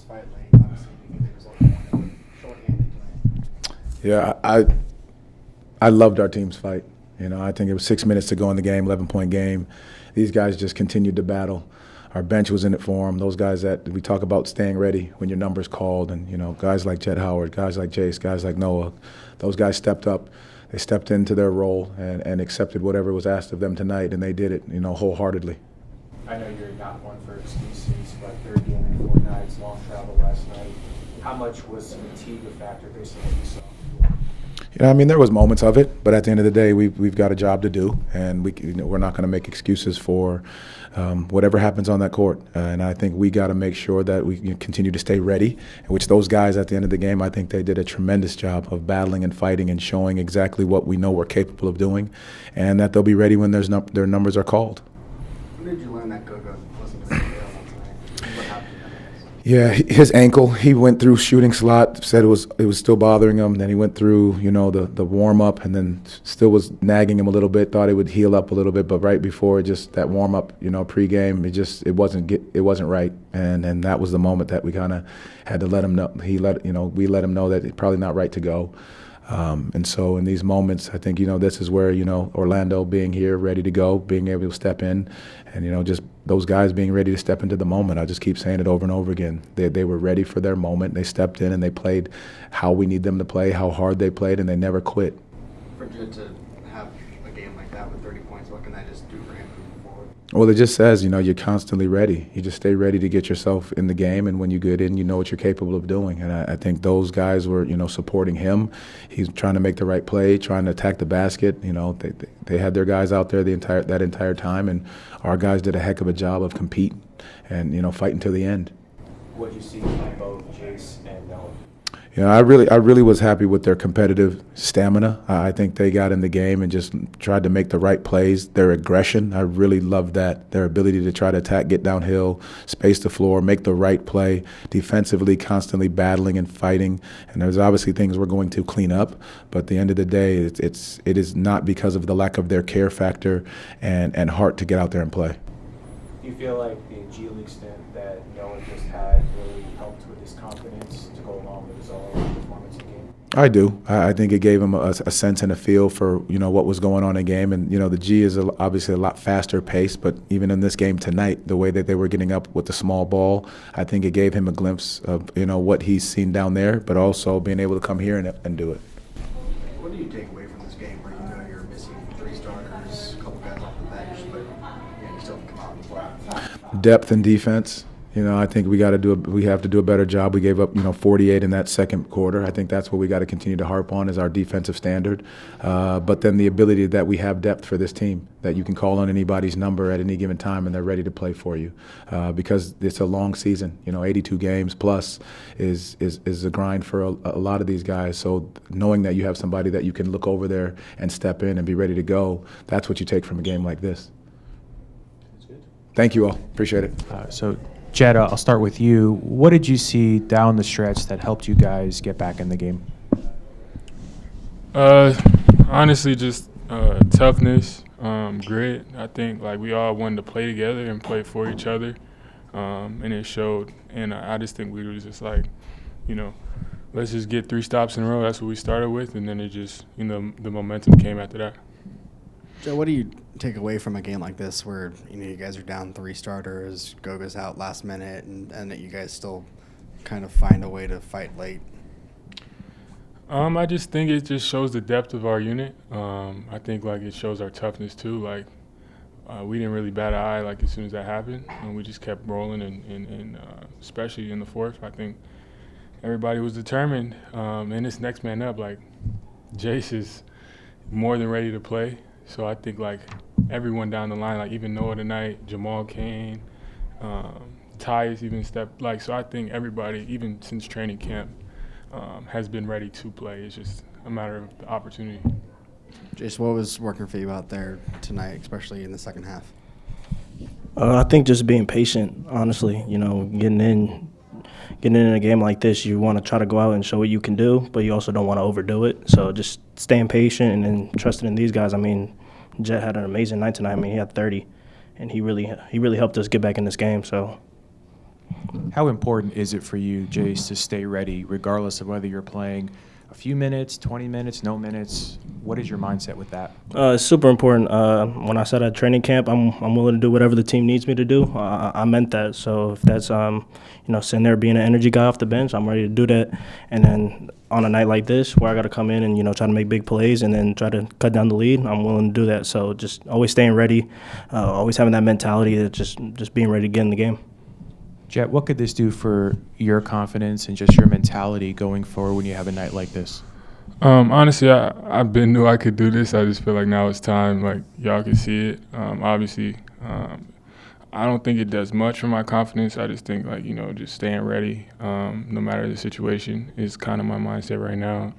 fight late. Obviously, you get the result you wanted, shorthanded tonight. Yeah, I loved our team's fight. I think it was 6 minutes to go in the game, 11-point game. These guys just continued to battle. Our bench was in it for them. Those guys that we talk about staying ready when your number's called, and guys like Jett Howard, guys like Jase, guys like Noah, those guys stepped up. They stepped into their role and accepted whatever was asked of them tonight, and they did it, wholeheartedly. I know you're not one for excuses, but third game in 4 nights, long travel last night. How much was fatigue a factor based on what you saw? There was moments of it, but at the end of the day, we've got a job to do, and we're not going to make excuses for whatever happens on that court. And I think we got to make sure that we continue to stay ready, which those guys at the end of the game, I think they did a tremendous job of battling and fighting and showing exactly what we know we're capable of doing, and that they'll be ready when their numbers are called. When did you learn that Gogo wasn't going to fail tonight? What happened? Yeah, his ankle. He went through shooting slot. Said it was still bothering him. Then he went through the warm up, and then still was nagging him a little bit. Thought it would heal up a little bit, but right before just that warm up, pregame, it wasn't right, and that was the moment that we kind of had to let him know. We let him know that it's probably not right to go. And so in these moments, I think, this is where, Orlando being here, ready to go, being able to step in, and, just those guys being ready to step into the moment. I just keep saying it over and over again. They were ready for their moment. They stepped in and they played how we need them to play, how hard they played, and they never quit. For Jett to have a game like that with 30 points, what can that just do for him moving forward? Well, it just says, you're constantly ready. You just stay ready to get yourself in the game, and when you get in, you know what you're capable of doing. And I think those guys were, supporting him. He's trying to make the right play, trying to attack the basket. They had their guys out there that entire time, and our guys did a heck of a job of competing and, fighting to the end. What did you see from both Jase and Noah? I really was happy with their competitive stamina. I think they got in the game and just tried to make the right plays. Their aggression, I really loved that. Their ability to try to attack, get downhill, space the floor, make the right play. Defensively, constantly battling and fighting. And there's obviously things we're going to clean up. But at the end of the day, it is not because of the lack of their care factor and heart to get out there and play. Do you feel like the G League stint that Noah just had really helped with his confidence to go along with his overall performance in the game? I do. I think it gave him a sense and a feel for, what was going on in the game. And, the G is obviously a lot faster pace, but even in this game tonight, the way that they were getting up with the small ball, I think it gave him a glimpse of, what he's seen down there, but also being able to come here and do it. What do you take away from this game where you're missing 3 starters, a couple guys off the bench, but you still have to come out and play? Depth and defense. I think we have to do a better job. We gave up, 48 in that second quarter. I think that's what we got to continue to harp on is our defensive standard. But then the ability that we have depth for this team, that you can call on anybody's number at any given time and they're ready to play for you. Because it's a long season, 82 games plus is a grind for a lot of these guys. So knowing that you have somebody that you can look over there and step in and be ready to go, that's what you take from a game like this. That's good. Thank you all. Appreciate it. So Jett, I'll start with you. What did you see down the stretch that helped you guys get back in the game? Honestly, just toughness, grit. I think we all wanted to play together and play for each other, and it showed. And I just think we were just let's just get 3 stops in a row. That's what we started with, and then it just the momentum came after that. Joe, what do you take away from a game like this where you guys are down 3 starters, Goga's out last minute, and that you guys still kind of find a way to fight late? I just think it just shows the depth of our unit. I think it shows our toughness too. We didn't really bat an eye as soon as that happened, and we just kept rolling. And especially in the fourth, I think everybody was determined. And this next man up, Jase is more than ready to play. So I think everyone down the line, even Noah tonight, Jamal Kane, Tyus even stepped. So I think everybody, even since training camp, has been ready to play. It's just a matter of the opportunity. Jase, what was working for you out there tonight, especially in the second half? I think just being patient, honestly. Getting in a game like this, you want to try to go out and show what you can do, but you also don't want to overdo it. So just staying patient and then trusting in these guys. Jett had an amazing night tonight. He had 30, and he really helped us get back in this game. So How important is it for you, Jase, to stay ready, regardless of whether you're playing a few minutes, 20 minutes, no minutes? What is your mindset with that? It's super important. When I said at training camp, I'm willing to do whatever the team needs me to do. I meant that. So if that's sitting there being an energy guy off the bench, I'm ready to do that. And then on a night like this, where I got to come in and try to make big plays and then try to cut down the lead, I'm willing to do that. So just always staying ready, always having that mentality of just being ready to get in the game. Jett, what could this do for your confidence and just your mentality going forward when you have a night like this? Honestly, I've been knew I could do this. I just feel like now it's time. Like, y'all can see it. Obviously, I don't think it does much for my confidence. I just think, just staying ready, no matter the situation, is kind of my mindset right now.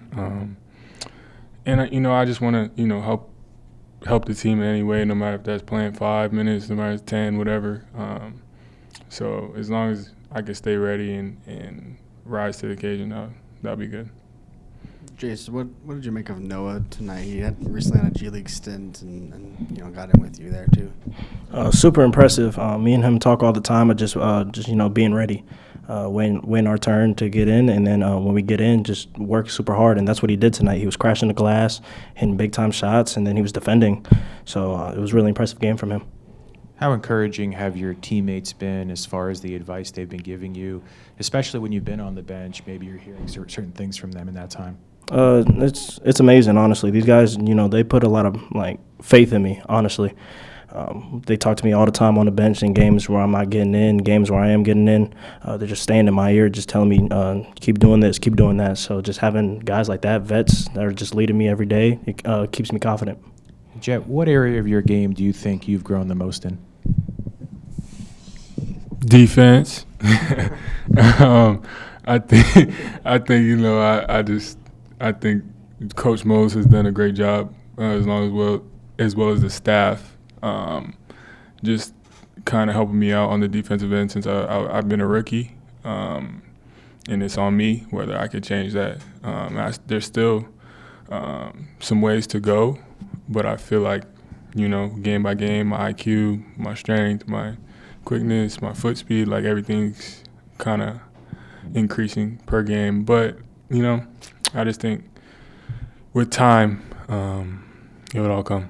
And I just want to, help the team in any way, no matter if that's playing 5 minutes, no matter if it's 10, whatever. So as long as I can stay ready and rise to the occasion, that'll be good. Jase, what did you make of Noah tonight? He had recently on a G League stint and got in with you there too. Super impressive. Me and him talk all the time of just being ready, waiting our turn to get in, and then when we get in, just work super hard. And that's what he did tonight. He was crashing the glass, hitting big time shots, and then he was defending. So it was a really impressive game from him. How encouraging have your teammates been as far as the advice they've been giving you, especially when you've been on the bench? Maybe you're hearing certain things from them in that time. It's amazing, honestly. These guys, they put a lot of faith in me, honestly. They talk to me all the time on the bench in games where I'm not getting in, games where I am getting in. They're just staying in my ear, just telling me, keep doing this, keep doing that. So just having guys like that, vets, that are just leading me every day, it keeps me confident. Jett, what area of your game do you think you've grown the most in? Defense. I think Coach Mose has done a great job, as well as the staff, just kind of helping me out on the defensive end since I've been a rookie, and it's on me whether I could change that. There's still some ways to go, but I feel like game by game, my IQ, my strength, my quickness, my foot speed, everything's kind of increasing per game. But I just think with time, it would all come.